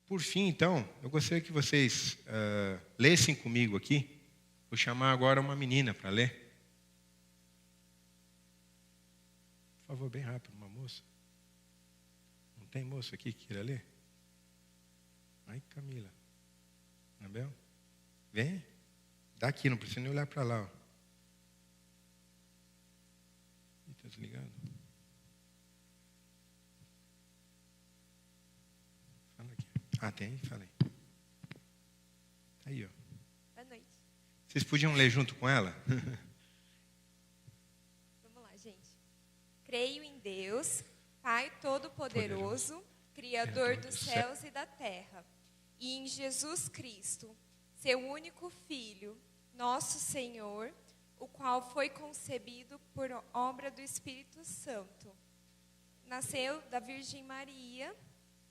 Por fim, então, eu gostaria que vocês lessem comigo aqui. Vou chamar agora uma menina para ler. Por favor, bem rápido, uma moça. Não tem moça aqui que queira ler? Ai, Camila. Anabel? Vem. Dá aqui, não precisa nem olhar para lá. Está desligado? Fala aqui. Ah, tem? Fala aí. Tá aí, ó. Boa noite. Vocês podiam ler junto com ela? Vamos lá, gente. Creio em Deus, Pai Todo-Poderoso, Criador dos céus e da terra, e em Jesus Cristo, seu único Filho, nosso Senhor, o qual foi concebido por obra do Espírito Santo. Nasceu da Virgem Maria,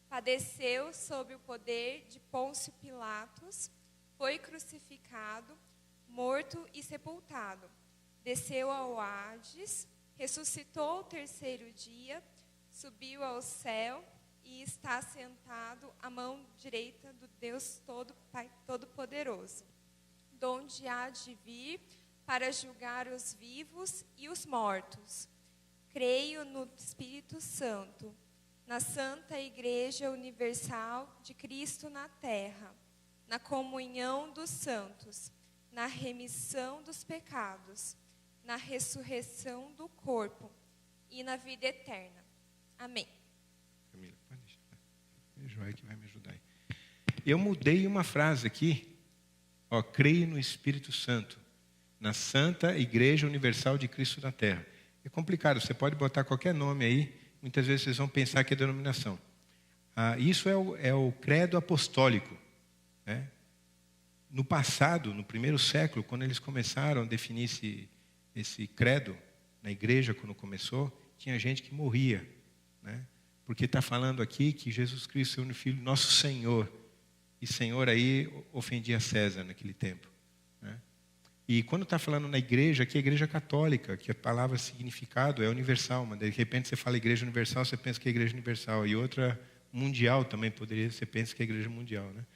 padeceu sob o poder de Pôncio Pilatos, foi crucificado, morto e sepultado. Desceu ao Hades, ressuscitou ao terceiro dia, subiu ao céu e está sentado à mão direita do Deus Pai Todo-Poderoso, donde há de vir para julgar os vivos e os mortos. Creio no Espírito Santo, na Santa Igreja Universal de Cristo na terra, na comunhão dos santos, na remissão dos pecados, na ressurreição do corpo e na vida eterna. Amém. Camila, pode deixar. É Joel que vai me ajudar aí. Eu mudei uma frase aqui. Ó, creio no Espírito Santo, na Santa Igreja Universal de Cristo na Terra. É complicado, você pode botar qualquer nome aí, muitas vezes vocês vão pensar que é denominação. Isso é o credo apostólico, né? No passado, no primeiro século, quando eles começaram a definir esse credo, na igreja quando começou, tinha gente que morria, né? Porque está falando aqui que Jesus Cristo é o único Filho, nosso Senhor. E Senhor aí ofendia César naquele tempo, né? E quando está falando na igreja, aqui é a igreja católica, que a palavra significado é universal, mas de repente você fala igreja universal, você pensa que é igreja universal. E outra mundial também poderia, você pensa que é igreja mundial, né?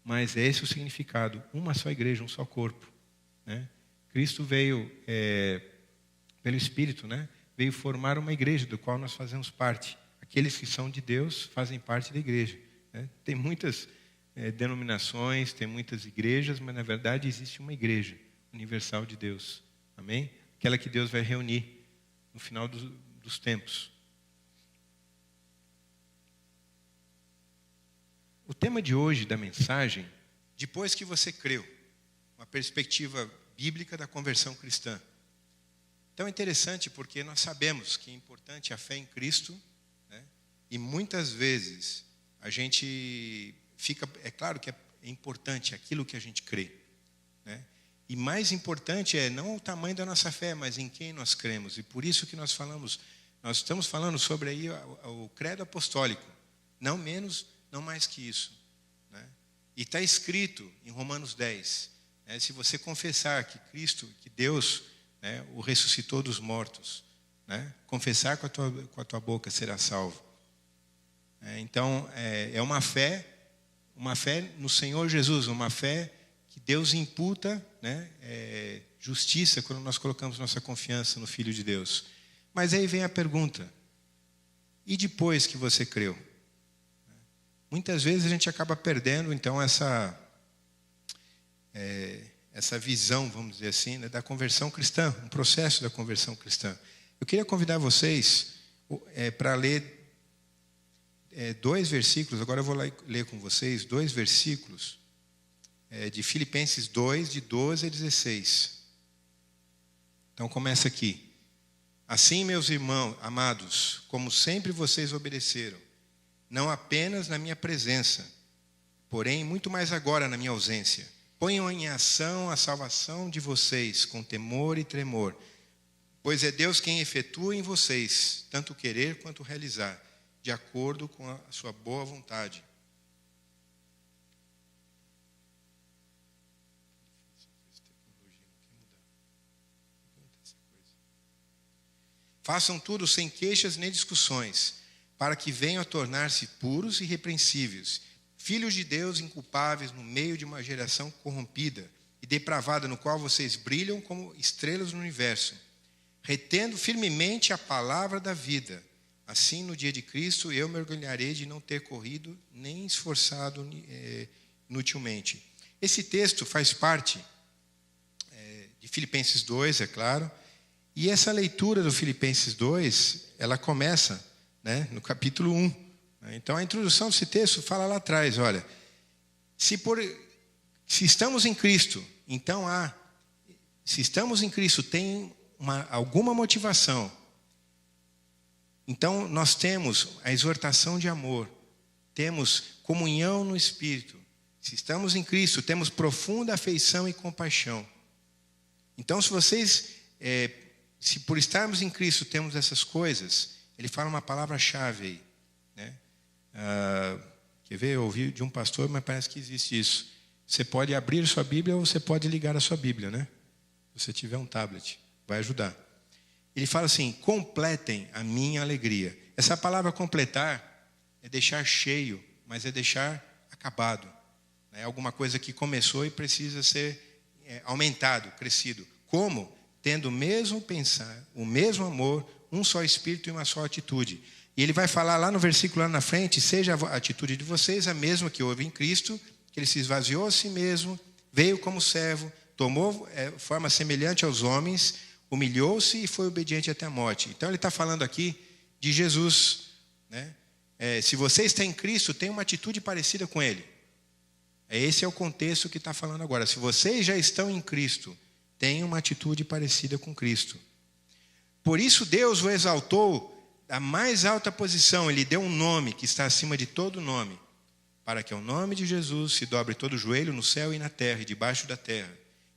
Mas é esse o significado, uma só igreja, um só corpo, né? Cristo veio, pelo Espírito, né? Veio formar uma igreja do qual nós fazemos parte. Aqueles que são de Deus fazem parte da igreja, né? Tem muitas denominações, tem muitas igrejas, mas na verdade existe uma igreja universal de Deus. Amém? Aquela que Deus vai reunir no final dos tempos. O tema de hoje da mensagem, depois que você creu, uma perspectiva bíblica da conversão cristã. Então é interessante porque nós sabemos que é importante a fé em Cristo, né? E muitas vezes a gente é claro que é importante aquilo que a gente crê, né? E mais importante é não o tamanho da nossa fé, mas em quem nós cremos. E por isso que nós estamos falando sobre aí o credo apostólico, não menos, não mais que isso, né? E está escrito em Romanos 10, né? Se você confessar que Cristo, que Deus, né, o ressuscitou dos mortos, né? Confessar com a tua boca será salvo. Então é uma fé no Senhor Jesus, uma fé que Deus imputa, né, justiça quando nós colocamos nossa confiança no Filho de Deus. Mas aí vem a pergunta: e depois que você creu? Muitas vezes a gente acaba perdendo, então, essa visão, vamos dizer assim, né, da conversão cristã, um processo da conversão cristã. Eu queria convidar vocês para ler 2 versículos, agora eu vou ler com vocês 2 versículos de Filipenses 2, de 12 a 16. Então começa aqui. Assim, meus irmãos amados, como sempre vocês obedeceram, não apenas na minha presença, porém muito mais agora na minha ausência. Ponham em ação a salvação de vocês com temor e tremor, pois é Deus quem efetua em vocês tanto querer quanto realizar, de acordo com a sua boa vontade. Façam tudo sem queixas nem discussões, para que venham a tornar-se puros e irrepreensíveis, filhos de Deus inculpáveis no meio de uma geração corrompida e depravada, no qual vocês brilham como estrelas no universo, retendo firmemente a palavra da vida. Assim, no dia de Cristo, eu me orgulharei de não ter corrido nem esforçado inutilmente. Esse texto faz parte de Filipenses 2, é claro, e essa leitura do Filipenses 2, ela começa, né, no capítulo 1. Então, a introdução desse texto fala lá atrás, olha, se estamos em Cristo, então se estamos em Cristo, tem alguma motivação. Então, nós temos a exortação de amor, temos comunhão no Espírito. Se estamos em Cristo, temos profunda afeição e compaixão. Então, se por estarmos em Cristo temos essas coisas, ele fala uma palavra-chave aí, né? Quer ver? Eu ouvi de um pastor, mas parece que existe isso. Você pode abrir sua Bíblia ou você pode ligar a sua Bíblia, né? Se você tiver um tablet, vai ajudar. Ele fala assim: completem a minha alegria. Essa palavra completar é deixar cheio, mas é deixar acabado. É alguma coisa que começou e precisa ser aumentado, crescido. Como? Tendo o mesmo pensar, o mesmo amor, um só espírito e uma só atitude. E ele vai falar lá no versículo lá na frente: seja a atitude de vocês a mesma que houve em Cristo, que ele se esvaziou a si mesmo, veio como servo, tomou forma semelhante aos homens, humilhou-se e foi obediente até a morte. Então ele está falando aqui de Jesus, né? Se você está em Cristo, tem uma atitude parecida com ele. Esse é o contexto que está falando agora. Se vocês já estão em Cristo, tem uma atitude parecida com Cristo. Por isso Deus o exaltou à mais alta posição. Ele deu um nome que está acima de todo nome, para que ao nome de Jesus se dobre todo joelho no céu e na terra e debaixo da terra,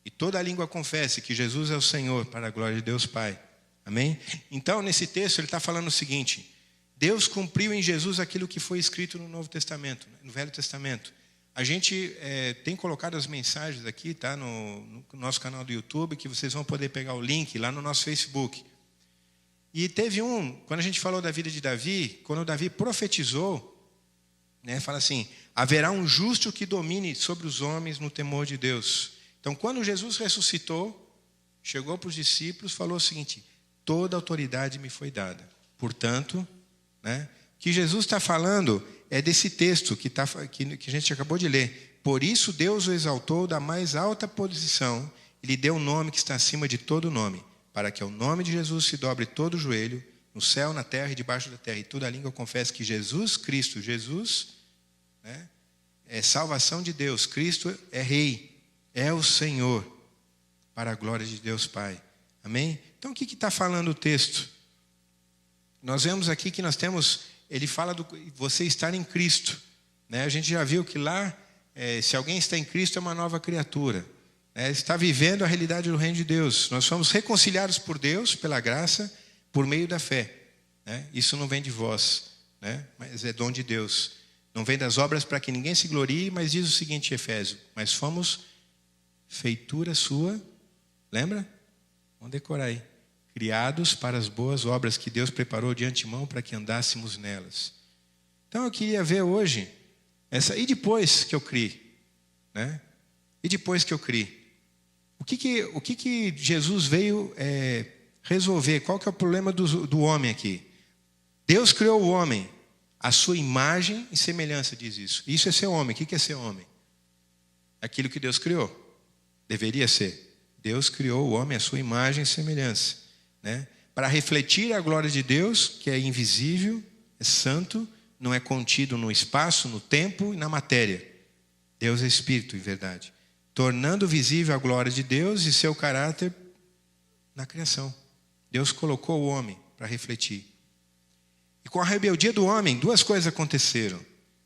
e toda a língua confesse que Jesus é o Senhor, para a glória de Deus Pai. Amém? Então, nesse texto, ele está falando o seguinte: Deus cumpriu em Jesus aquilo que foi escrito no Novo Testamento, no Velho Testamento. A gente tem colocado as mensagens aqui, tá, no nosso canal do YouTube, que vocês vão poder pegar o link lá no nosso Facebook. E teve quando a gente falou da vida de Davi, quando Davi profetizou, né, fala assim: haverá um justo que domine sobre os homens no temor de Deus. Então, quando Jesus ressuscitou, chegou para os discípulos, falou o seguinte: toda autoridade me foi dada. Portanto, né, o que Jesus está falando é desse texto que a gente acabou de ler. Por isso Deus o exaltou da mais alta posição e lhe deu um nome que está acima de todo nome, para que ao nome de Jesus se dobre todo o joelho, no céu, na terra e debaixo da terra, e toda a língua confesse que Jesus Cristo, né, é salvação de Deus, Cristo é Rei, é o Senhor, para a glória de Deus Pai. Amém? Então, o que está falando o texto? Nós vemos aqui que nós temos, ele fala do você estar em Cristo, né? A gente já viu que lá, se alguém está em Cristo, é uma nova criatura, né? Está vivendo a realidade do reino de Deus. Nós somos reconciliados por Deus, pela graça, por meio da fé, né? Isso não vem de vós, né? Mas é dom de Deus. Não vem das obras para que ninguém se glorie, mas diz o seguinte, Efésio: mas fomos feitura sua, lembra? Vamos decorar aí. Criados para as boas obras que Deus preparou de antemão para que andássemos nelas. Então eu queria ver hoje, e depois que eu criei, né? E depois que eu criei, o que Jesus veio resolver? Qual que é o problema do homem aqui? Deus criou o homem, a sua imagem e semelhança, diz isso. Isso é ser homem. O que é ser homem? Aquilo que Deus criou. Deveria ser. Deus criou o homem à sua imagem e semelhança, né? Para refletir a glória de Deus, que é invisível, é santo, não é contido no espaço, no tempo e na matéria. Deus é espírito, em verdade. Tornando visível a glória de Deus e seu caráter na criação. Deus colocou o homem para refletir. E com a rebeldia do homem, duas coisas aconteceram.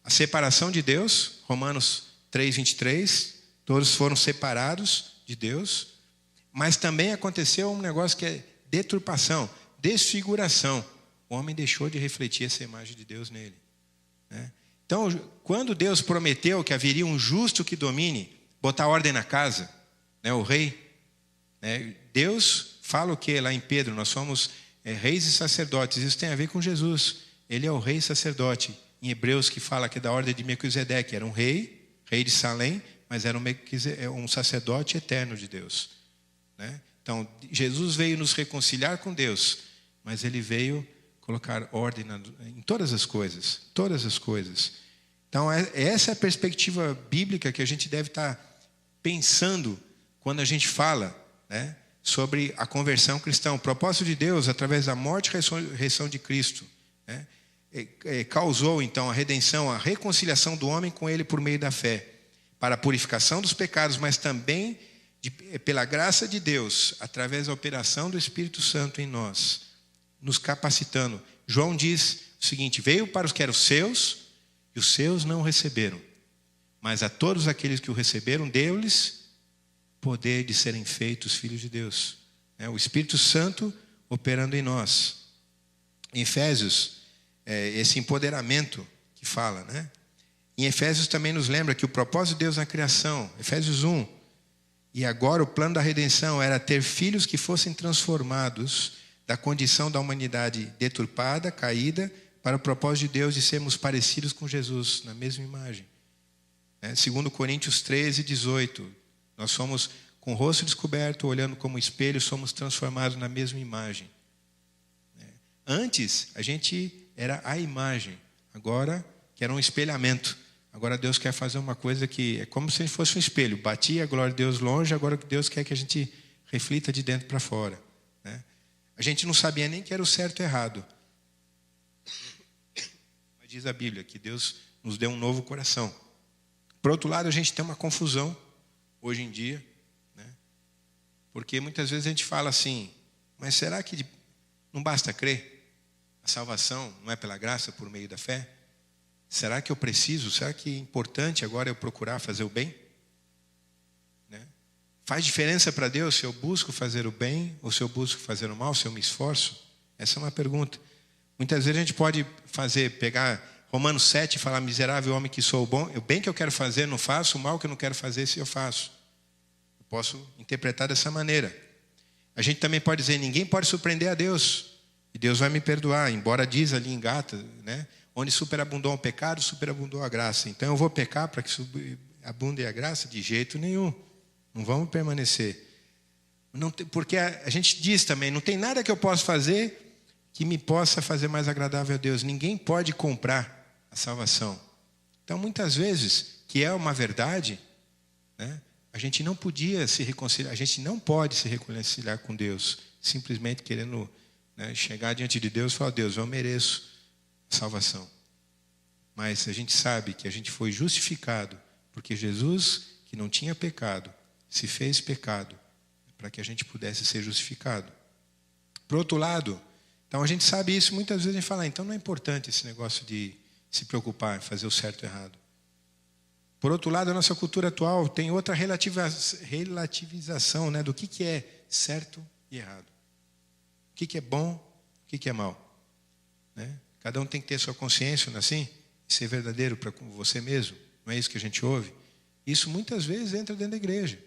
A separação de Deus, Romanos 3:23, todos foram separados de Deus, mas também aconteceu um negócio que é deturpação, desfiguração. O homem deixou de refletir essa imagem de Deus nele, né? Então, quando Deus prometeu que haveria um justo que domine, botar ordem na casa, né, o rei, né, Deus fala o que lá em Pedro? Nós somos reis e sacerdotes. Isso tem a ver com Jesus. Ele é o rei e sacerdote. em Hebreus que fala que é da ordem de Melquisedeque, era um rei de Salém, mas era um sacerdote eterno de Deus, né? Então, Jesus veio nos reconciliar com Deus, mas ele veio colocar ordem em todas as coisas, todas as coisas. Então, essa é a perspectiva bíblica que a gente deve estar pensando quando a gente fala, né, sobre a conversão cristã. O propósito de Deus, através da morte e ressurreição de Cristo, né, causou, então, a redenção, a reconciliação do homem com ele por meio da fé, para a purificação dos pecados, mas também pela graça de Deus, através da operação do Espírito Santo em nós, nos capacitando. João diz o seguinte: veio para os que eram seus, e os seus não o receberam. Mas a todos aqueles que o receberam, deu-lhes poder de serem feitos filhos de Deus. O Espírito Santo operando em nós. Em Efésios, esse empoderamento que fala, né? Em Efésios também nos lembra que o propósito de Deus na criação, Efésios 1, e agora o plano da redenção era ter filhos que fossem transformados da condição da humanidade deturpada, caída, para o propósito de Deus de sermos parecidos com Jesus, na mesma imagem. 2 Coríntios 13, 18. Nós somos, com o rosto descoberto, olhando como espelho, somos transformados na mesma imagem. Antes, a gente era a imagem, agora que era um espelhamento. Agora Deus quer fazer uma coisa que é como se fosse um espelho. Batia a glória de Deus longe, agora Deus quer que a gente reflita de dentro para fora, né? A gente não sabia nem que era o certo e errado. Mas diz a Bíblia que Deus nos deu um novo coração. Por outro lado, a gente tem uma confusão hoje em dia, né? Porque muitas vezes a gente fala assim: mas será que não basta crer? A salvação não é pela graça, por meio da fé? Será que eu preciso? Será que é importante agora eu procurar fazer o bem? Né? Faz diferença para Deus se eu busco fazer o bem ou se eu busco fazer o mal, se eu me esforço? Essa é uma pergunta. Muitas vezes a gente pode pegar Romanos 7 e falar: miserável homem que sou, o bem que eu quero fazer não faço, o mal que eu não quero fazer se eu faço. Eu posso interpretar dessa maneira. A gente também pode dizer: ninguém pode surpreender a Deus, e Deus vai me perdoar, embora diz ali em Gálatas, né? Onde superabundou o pecado, superabundou a graça. Então eu vou pecar para que abunde a graça? De jeito nenhum. Não vamos permanecer. Não tem, porque a gente diz também: não tem nada que eu possa fazer que me possa fazer mais agradável a Deus. Ninguém pode comprar a salvação. Então, muitas vezes, que é uma verdade, né, a gente não podia se reconciliar, a gente não pode se reconciliar com Deus, simplesmente querendo, né, chegar diante de Deus e falar: Deus, eu mereço salvação. Mas a gente sabe que a gente foi justificado porque Jesus, que não tinha pecado, se fez pecado para que a gente pudesse ser justificado. Por outro lado, então a gente sabe isso, muitas vezes a gente fala: então não é importante esse negócio de se preocupar em fazer o certo e errado. Por outro lado, a nossa cultura atual tem outra relativização, né, do que é certo e errado. O que é bom, o que é mal, né? Cada um tem que ter sua consciência, não é assim? Ser verdadeiro para com você mesmo. Não é isso que a gente ouve? Isso muitas vezes entra dentro da igreja.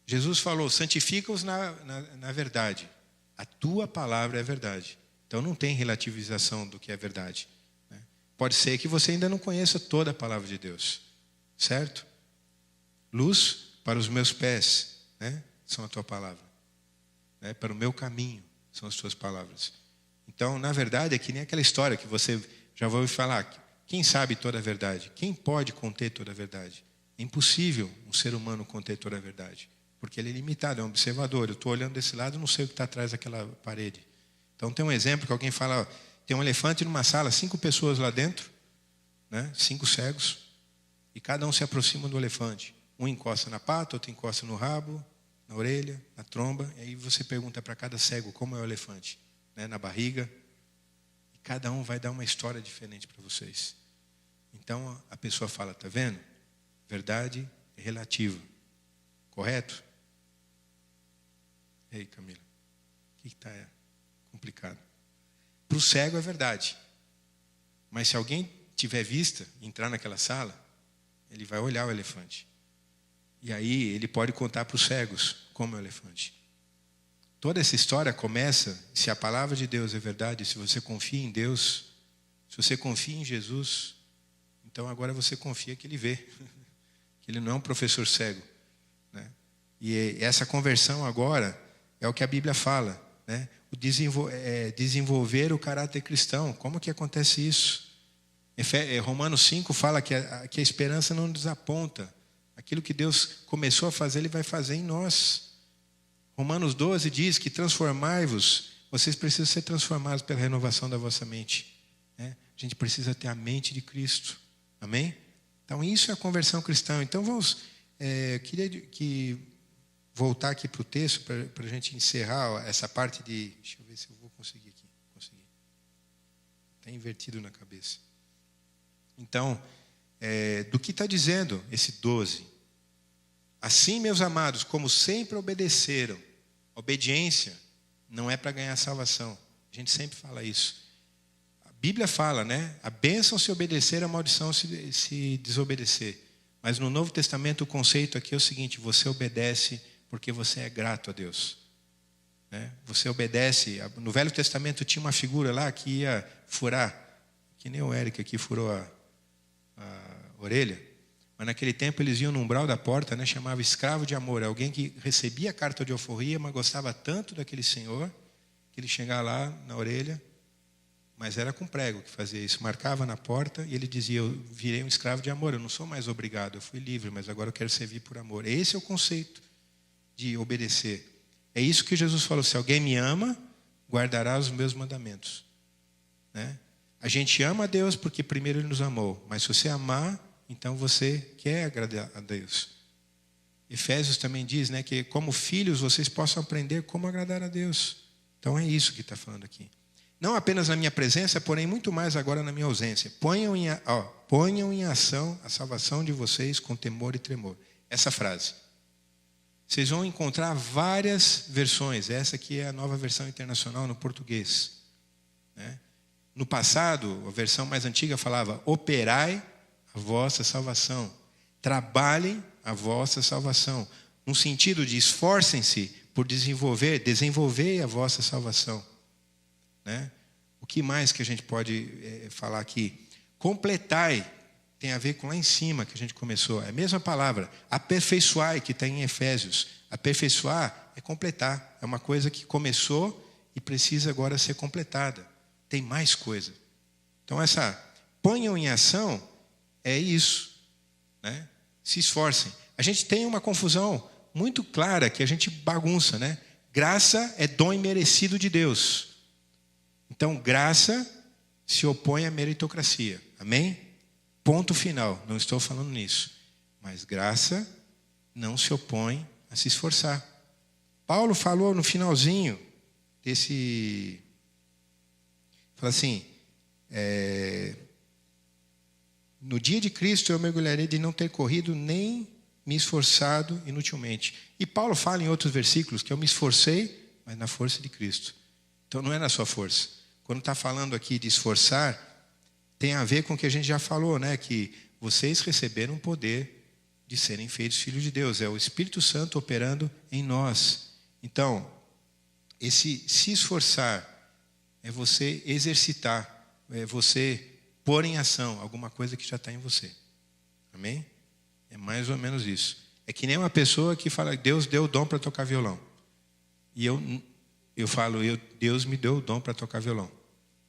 Jesus falou: santifica-os na verdade. A tua palavra é verdade. Então não tem relativização do que é verdade, né? Pode ser que você ainda não conheça toda a palavra de Deus, certo? Luz para os meus pés, né, são a tua palavra, né? Para o meu caminho são as tuas palavras. Então, na verdade, é que nem aquela história que você já ouviu falar: quem sabe toda a verdade? Quem pode conter toda a verdade? É impossível um ser humano conter toda a verdade, porque ele é limitado, é um observador. Eu estou olhando desse lado, não sei o que está atrás daquela parede. Então, tem um exemplo que alguém fala: ó, tem um elefante numa sala, 5 pessoas lá dentro, né, 5 cegos, e cada um se aproxima do elefante. Um encosta na pata, outro encosta no rabo, na orelha, na tromba, e aí você pergunta para cada cego como é o elefante, né, na barriga, e cada um vai dar uma história diferente para vocês. Então a pessoa fala: está vendo? Verdade é relativa, correto? Ei, Camila, o que está complicado? Para o cego é verdade, mas se alguém tiver vista, entrar naquela sala, ele vai olhar o elefante, e aí ele pode contar para os cegos como é o elefante. Toda essa história começa: se a palavra de Deus é verdade, se você confia em Deus, Se você confia em Jesus, então agora você confia que Ele vê, que Ele não é um professor cego, né? E essa conversão agora é o que a Bíblia fala, né? Desenvolver o caráter cristão. Como que acontece isso? Romanos 5 fala que a esperança não desaponta. Aquilo que Deus começou a fazer, Ele vai fazer em nós. Romanos 12 diz que transformai-vos, vocês precisam ser transformados pela renovação da vossa mente, né? A gente precisa ter a mente de Cristo. Amém? Então isso é a conversão cristã. Então vamos, queria voltar aqui para o texto, para a gente encerrar essa parte de... Deixa eu ver se eu vou conseguir aqui. Consegui. Está invertido na cabeça. Então, do que está dizendo esse 12? Assim, meus amados, como sempre obedeceram. Obediência não é para ganhar salvação. A gente sempre fala isso. A Bíblia fala, né? A bênção se obedecer, a maldição se desobedecer. Mas no Novo Testamento o conceito aqui é o seguinte: você obedece porque você é grato a Deus, né? Você obedece. No Velho Testamento tinha uma figura lá que ia furar, que nem o Eric aqui furou a orelha, mas naquele tempo eles iam no umbral da porta, né? Chamava escravo de amor, alguém que recebia a carta de alforria, mas gostava tanto daquele senhor que ele chegava lá na orelha, mas era com prego que fazia isso, marcava na porta e ele dizia: eu virei um escravo de amor, eu não sou mais obrigado, eu fui livre, mas agora eu quero servir por amor. Esse é o conceito de obedecer. É isso que Jesus falou: se alguém me ama, guardará os meus mandamentos, né? A gente ama a Deus porque primeiro Ele nos amou, mas se você amar, então você quer agradar a Deus. Efésios também diz, né, que como filhos vocês possam aprender como agradar a Deus. Então é isso que está falando aqui. Não apenas na minha presença, porém muito mais agora na minha ausência. Ponham em ação a salvação de vocês com temor e tremor. Essa frase. Vocês vão encontrar várias versões. Essa aqui é a Nova Versão Internacional no português, né? No passado, a versão mais antiga falava: operai a vossa salvação. Trabalhem a vossa salvação. No sentido de esforcem-se por desenvolver a vossa salvação, né? O que mais que a gente pode falar aqui? Completai, tem a ver com lá em cima que a gente começou. É a mesma palavra. Aperfeiçoai, que está em Efésios. Aperfeiçoar é completar. É uma coisa que começou e precisa agora ser completada. Tem mais coisa. Então essa ponham em ação é isso, né? Se esforcem. A gente tem uma confusão muito clara que a gente bagunça, né? Graça é dom imerecido de Deus. Então graça se opõe à meritocracia. Amém? Ponto final. Não estou falando nisso. Mas graça não se opõe a se esforçar. Paulo falou no finalzinho desse... Fala assim: no dia de Cristo eu mergulharei de não ter corrido nem me esforçado inutilmente. E Paulo fala em outros versículos que eu me esforcei, mas na força de Cristo. Então não é na sua força. Quando está falando aqui de esforçar, tem a ver com o que a gente já falou, né? Que vocês receberam o poder de serem feitos filhos de Deus. É o Espírito Santo operando em nós. Então, esse se esforçar é você exercitar, é você pôr em ação alguma coisa que já está em você. Amém? É mais ou menos isso. É que nem uma pessoa que fala: Deus deu o dom para tocar violão. E eu falo: Deus me deu o dom para tocar violão.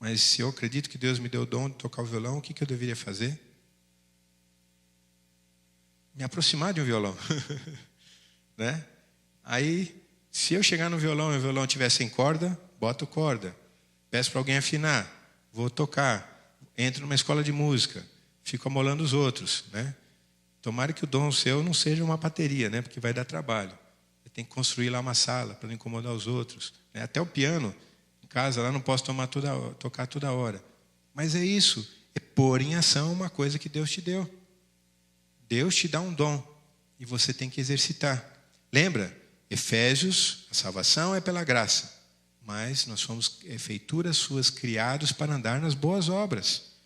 Mas se eu acredito que Deus me deu o dom de tocar o violão, o que eu deveria fazer? Me aproximar de um violão. Né? Aí, se eu chegar no violão e o violão estiver sem corda, boto corda. Peço para alguém afinar, vou tocar, entro numa escola de música, fico amolando os outros, né? Tomara que o dom seu não seja uma bateria, né? Porque vai dar trabalho. Você tem que construir lá uma sala para não incomodar os outros, né? Até o piano, em casa, lá não posso tocar toda hora. Mas é isso, é pôr em ação uma coisa que Deus te deu. Deus te dá um dom e você tem que exercitar. Lembra? Efésios, a salvação é pela graça. Mas nós somos feituras suas, criados para andar nas boas obras.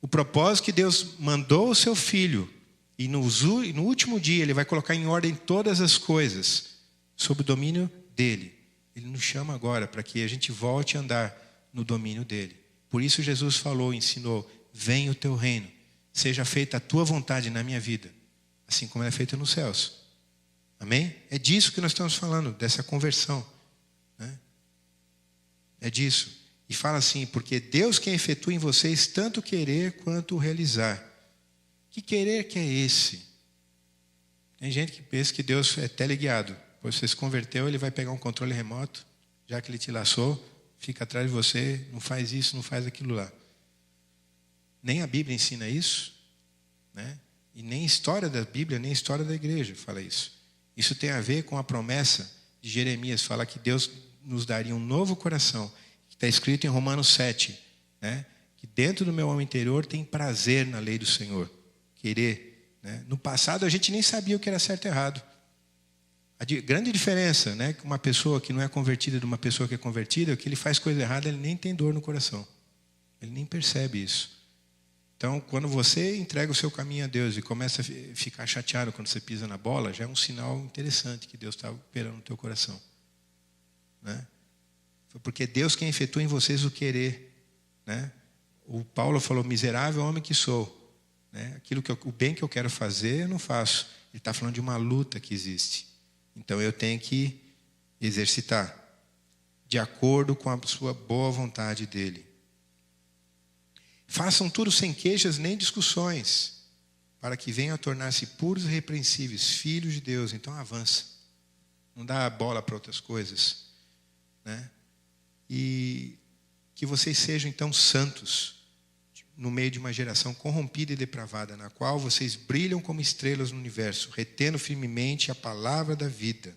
O propósito que Deus mandou o seu Filho, e no último dia Ele vai colocar em ordem todas as coisas, sob o domínio dEle. Ele nos chama agora para que a gente volte a andar no domínio dEle. Por isso Jesus falou, ensinou: venha o teu reino, seja feita a tua vontade na minha vida, assim como ela é feita nos céus. Amém? É disso que nós estamos falando, dessa conversão, né? É disso. E fala assim: porque Deus quem efetua em vocês tanto querer quanto realizar. Que querer que é esse? Tem gente que pensa que Deus é teleguiado. Depois você se converteu, ele vai pegar um controle remoto, já que ele te laçou, fica atrás de você, não faz isso, não faz aquilo lá. Nem a Bíblia ensina isso, né? E nem história da Bíblia, nem história da igreja fala isso. Isso tem a ver com a promessa de Jeremias, fala que Deus nos daria um novo coração, que está escrito em Romanos 7, né? Que dentro do meu homem interior tem prazer na lei do Senhor, querer, né? No passado a gente nem sabia o que era certo e errado. A grande diferença, né, que uma pessoa que não é convertida de uma pessoa que é convertida, é que ele faz coisa errada, ele nem tem dor no coração, ele nem percebe isso. Então, quando você entrega o seu caminho a Deus e começa a ficar chateado quando você pisa na bola, já é um sinal interessante que Deus está operando no teu coração, né? Foi porque Deus quem efetua em vocês o querer, né? O Paulo falou: miserável homem que sou, né? O bem que eu quero fazer, eu não faço. Ele está falando de uma luta que existe. Então, eu tenho que exercitar de acordo com a sua boa vontade dele. Façam tudo sem queixas nem discussões, para que venham a tornar-se puros e irrepreensíveis, filhos de Deus. Então avança, não dá bola para outras coisas, né? E que vocês sejam então santos, no meio de uma geração corrompida e depravada, na qual vocês brilham como estrelas no universo, retendo firmemente a palavra da vida.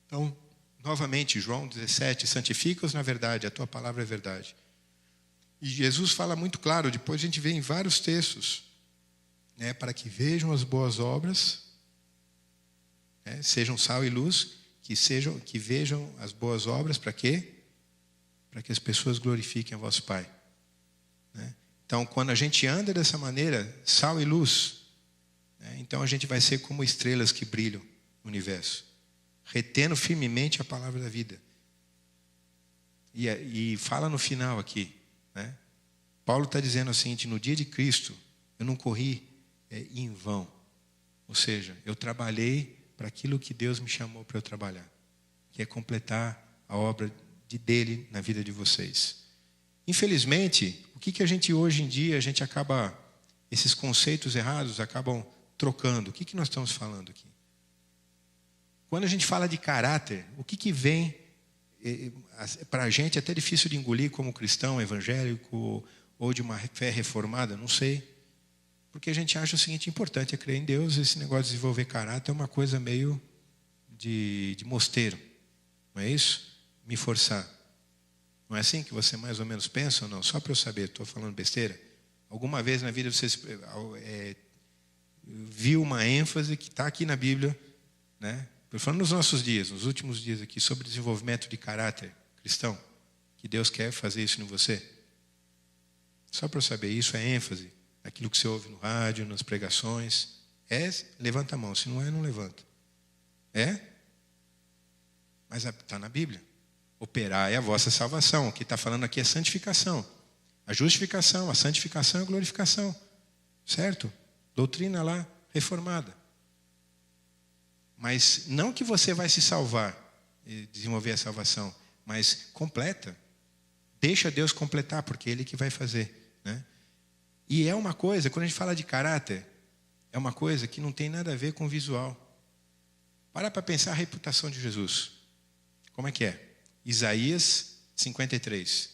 Então, novamente, João 17, santifica-os na verdade, a tua palavra é verdade. E Jesus fala muito claro, depois a gente vê em vários textos, né, para que vejam as boas obras, né, sejam sal e luz, que vejam as boas obras, para quê? Para que as pessoas glorifiquem a vosso Pai, né? Então, quando a gente anda dessa maneira, sal e luz, né, então a gente vai ser como estrelas que brilham no universo, retendo firmemente a palavra da vida. E fala no final aqui, né? Paulo está dizendo o seguinte: no dia de Cristo eu não corri em vão, ou seja, eu trabalhei para aquilo que Deus me chamou para eu trabalhar, que é completar a obra dele na vida de vocês. Infelizmente, o que a gente hoje em dia, esses conceitos errados acabam trocando. O que nós estamos falando aqui? Quando a gente fala de caráter, o que vem para a gente, é até difícil de engolir como cristão evangélico ou de uma fé reformada, não sei. Porque a gente acha o seguinte: importante é crer em Deus, esse negócio de desenvolver caráter é uma coisa meio de mosteiro, não é isso? Me forçar. Não é assim que você mais ou menos pensa ou não? Só para eu saber, estou falando besteira? Alguma vez na vida você viu uma ênfase que está aqui na Bíblia, né? Estou falando nos nossos dias, nos últimos dias aqui, sobre desenvolvimento de caráter cristão, que Deus quer fazer isso em você? Só para eu saber, isso é ênfase, aquilo que você ouve no rádio, nas pregações. Levanta a mão, se não é, não levanta. É? Mas está na Bíblia. Operai a vossa salvação. O que está falando aqui é santificação. A justificação, a santificação e a glorificação. Certo? Doutrina lá, reformada. Mas não que você vai se salvar e desenvolver a salvação, mas completa. Deixa Deus completar, porque é Ele que vai fazer, né? E é uma coisa, quando a gente fala de caráter, é uma coisa que não tem nada a ver com visual. Para pensar a reputação de Jesus. Como é que é? Isaías 53.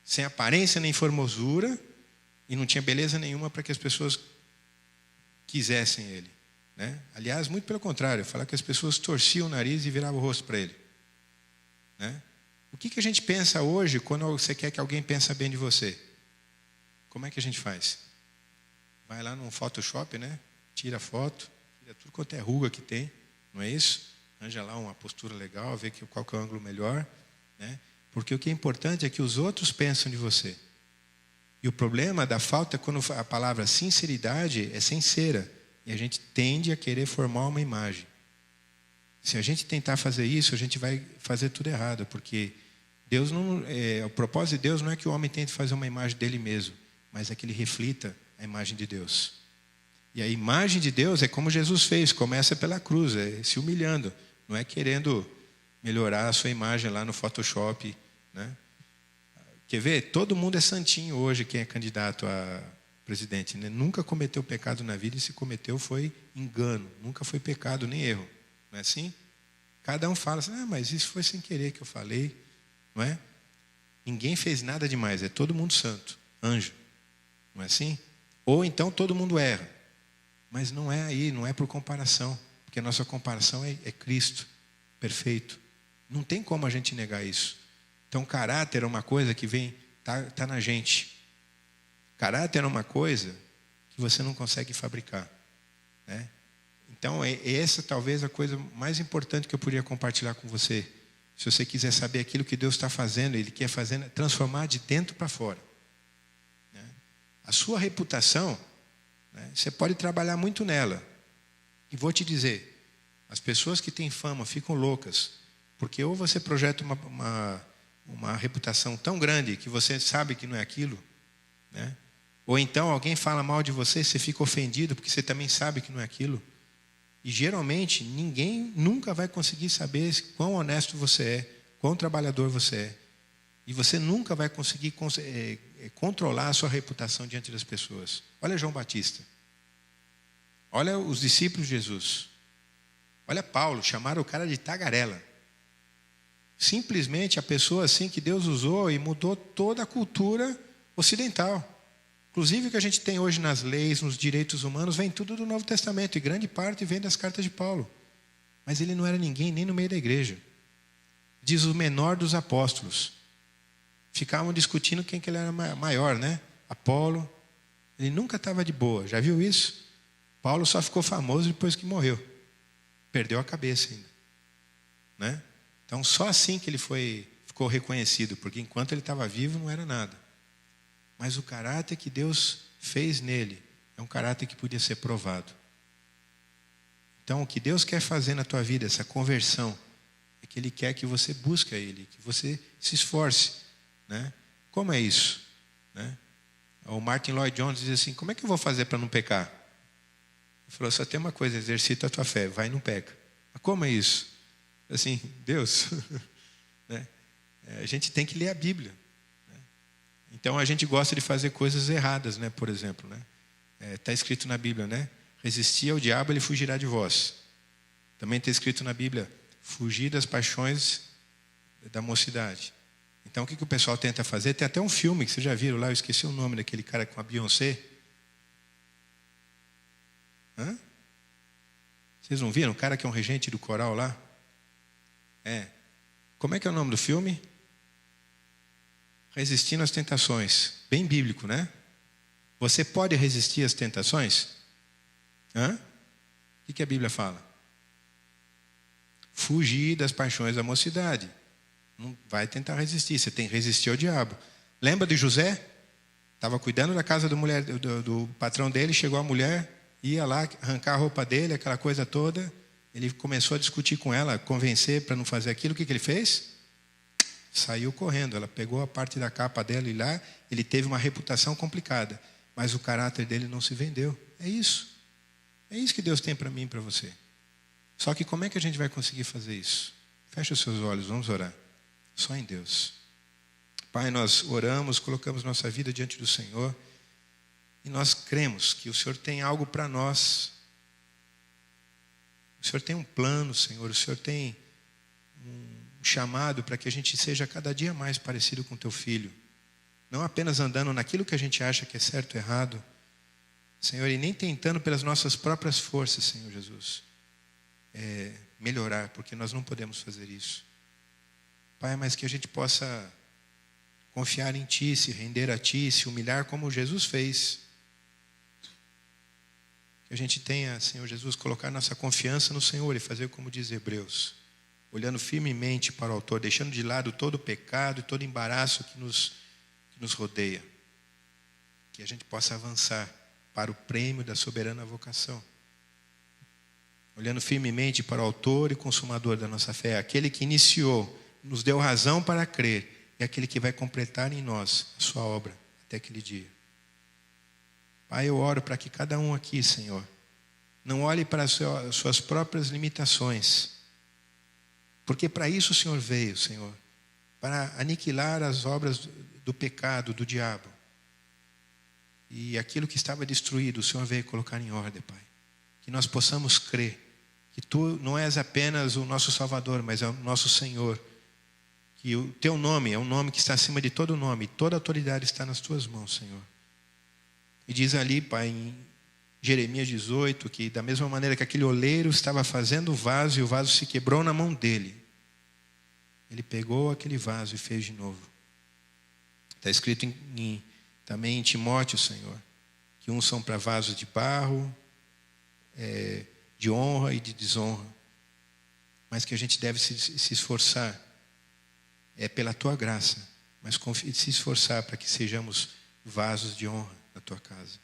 Sem aparência nem formosura, e não tinha beleza nenhuma para que as pessoas quisessem ele, né? Aliás, muito pelo contrário, falar que as pessoas torciam o nariz e viravam o rosto para ele, né? O que a gente pensa hoje quando você quer que alguém pense bem de você? Como é que a gente faz? Vai lá no Photoshop, né? Tira a foto, tira tudo quanto é ruga que tem, não é isso? Arranja lá uma postura legal, vê qual que é o ângulo melhor, né? Porque o que é importante é que os outros pensam de você. E o problema da falta é quando a palavra sinceridade é sincera. E a gente tende a querer formar uma imagem. Se a gente tentar fazer isso, a gente vai fazer tudo errado. Porque O propósito de Deus não é que o homem tente fazer uma imagem dele mesmo, mas é que ele reflita a imagem de Deus. E a imagem de Deus é como Jesus fez, começa pela cruz, é se humilhando, não é querendo melhorar a sua imagem lá no Photoshop, né? Quer ver? Todo mundo é santinho hoje, quem é candidato a presidente, né? Nunca cometeu pecado na vida, e se cometeu foi engano, nunca foi pecado nem erro, não é assim? Cada um fala assim, mas isso foi sem querer que eu falei, não é? Ninguém fez nada demais, é todo mundo santo, anjo, não é assim? Ou então todo mundo erra, mas não é aí, não é por comparação, porque a nossa comparação é Cristo, perfeito, não tem como a gente negar isso. Então caráter é uma coisa que vem, tá na gente. Caráter é uma coisa que você não consegue fabricar, né? Então essa talvez a coisa mais importante que eu poderia compartilhar com você. Se você quiser saber aquilo que Deus está fazendo, Ele quer fazer, transformar de dentro para fora, né? A sua reputação, né, você pode trabalhar muito nela. E vou te dizer, as pessoas que têm fama ficam loucas, porque ou você projeta uma reputação tão grande que você sabe que não é aquilo, né? Ou então alguém fala mal de você, você fica ofendido porque você também sabe que não é aquilo. E geralmente ninguém nunca vai conseguir saber quão honesto você é, quão trabalhador você é. E você nunca vai conseguir controlar a sua reputação diante das pessoas. Olha João Batista. Olha os discípulos de Jesus. Olha Paulo, chamaram o cara de tagarela. Simplesmente a pessoa assim que Deus usou e mudou toda a cultura ocidental. Inclusive o que a gente tem hoje nas leis, nos direitos humanos, vem tudo do Novo Testamento. E grande parte vem das cartas de Paulo. Mas ele não era ninguém, nem no meio da igreja. Diz o menor dos apóstolos. Ficavam discutindo quem que ele era maior, né? Apolo. Ele nunca estava de boa. Já viu isso? Paulo só ficou famoso depois que morreu. Perdeu a cabeça ainda, né? Então só assim que ele ficou reconhecido. Porque enquanto ele estava vivo não era nada. Mas o caráter que Deus fez nele é um caráter que podia ser provado. Então, o que Deus quer fazer na tua vida, essa conversão, é que Ele quer que você busque a Ele, que você se esforce, né? Como é isso, né? O Martin Lloyd Jones diz assim, como é que eu vou fazer para não pecar? Ele falou, só tem uma coisa, exercita a tua fé, vai e não peca. Mas como é isso? Assim, Deus, né? A gente tem que ler a Bíblia. Então a gente gosta de fazer coisas erradas, né? Por exemplo, né? Está escrito na Bíblia, né? Resistir ao diabo, ele fugirá de vós. Também está escrito na Bíblia, fugir das paixões da mocidade. Então o que o pessoal tenta fazer? Tem até um filme que vocês já viram lá, eu esqueci o nome daquele cara com a Beyoncé. Vocês não viram? O cara que é um regente do coral lá? Como é que é o nome do filme? Resistindo às tentações. Bem bíblico, né? Você pode resistir às tentações? O que a Bíblia fala? Fugir das paixões da mocidade. Não vai tentar resistir, você tem que resistir ao diabo. Lembra de José? Estava cuidando da casa do patrão dele, chegou a mulher, ia lá arrancar a roupa dele, aquela coisa toda. Ele começou a discutir com ela, convencer para não fazer aquilo. O que ele fez? Saiu correndo. Ela pegou a parte da capa dela e lá ele teve uma reputação complicada. Mas o caráter dele não se vendeu. É isso. É isso que Deus tem para mim e para você. Só que como é que a gente vai conseguir fazer isso? Feche os seus olhos, vamos orar. Só em Deus. Pai, nós oramos, colocamos nossa vida diante do Senhor. E nós cremos que o Senhor tem algo para nós. O Senhor tem um plano, Senhor. O Senhor tem um chamado para que a gente seja cada dia mais parecido com teu Filho. Não apenas andando naquilo que a gente acha que é certo ou errado, Senhor, e nem tentando pelas nossas próprias forças, Senhor Jesus, melhorar, porque nós não podemos fazer isso. Pai, mas que a gente possa confiar em Ti, se render a Ti, se humilhar como Jesus fez. Que a gente tenha, Senhor Jesus, colocar nossa confiança no Senhor e fazer como diz Hebreus, olhando firmemente para o autor, deixando de lado todo o pecado e todo embaraço que nos rodeia. Que a gente possa avançar para o prêmio da soberana vocação. Olhando firmemente para o autor e consumador da nossa fé, aquele que iniciou, nos deu razão para crer, é aquele que vai completar em nós a sua obra até aquele dia. Pai, eu oro para que cada um aqui, Senhor, não olhe para as suas próprias limitações, porque para isso o Senhor veio, Senhor, para aniquilar as obras do pecado, do diabo. E aquilo que estava destruído, o Senhor veio colocar em ordem, Pai. Que nós possamos crer que Tu não és apenas o nosso Salvador, mas é o nosso Senhor. Que o Teu nome é um nome que está acima de todo nome. Toda autoridade está nas Tuas mãos, Senhor. E diz ali, Pai, em Jeremias 18, que da mesma maneira que aquele oleiro estava fazendo o vaso e o vaso se quebrou na mão dele, ele pegou aquele vaso e fez de novo. Está escrito também em Timóteo, Senhor, que uns são para vasos de barro, de honra e de desonra, mas que a gente deve se esforçar, pela Tua graça, mas se esforçar para que sejamos vasos de honra na Tua casa.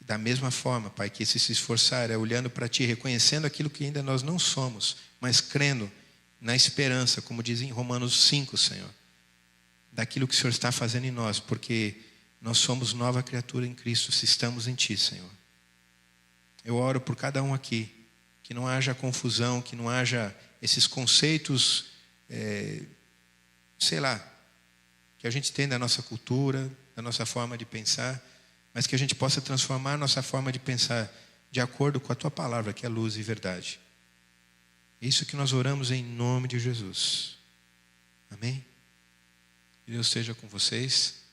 Da mesma forma, Pai, que esse se esforçar é olhando para Ti, reconhecendo aquilo que ainda nós não somos, mas crendo na esperança, como diz em Romanos 5, Senhor, daquilo que o Senhor está fazendo em nós, porque nós somos nova criatura em Cristo, se estamos em Ti, Senhor. Eu oro por cada um aqui, que não haja confusão, que não haja esses conceitos, que a gente tem da nossa cultura, da nossa forma de pensar, mas que a gente possa transformar a nossa forma de pensar de acordo com a Tua palavra, que é luz e verdade. Isso que nós oramos em nome de Jesus. Amém? Que Deus esteja com vocês.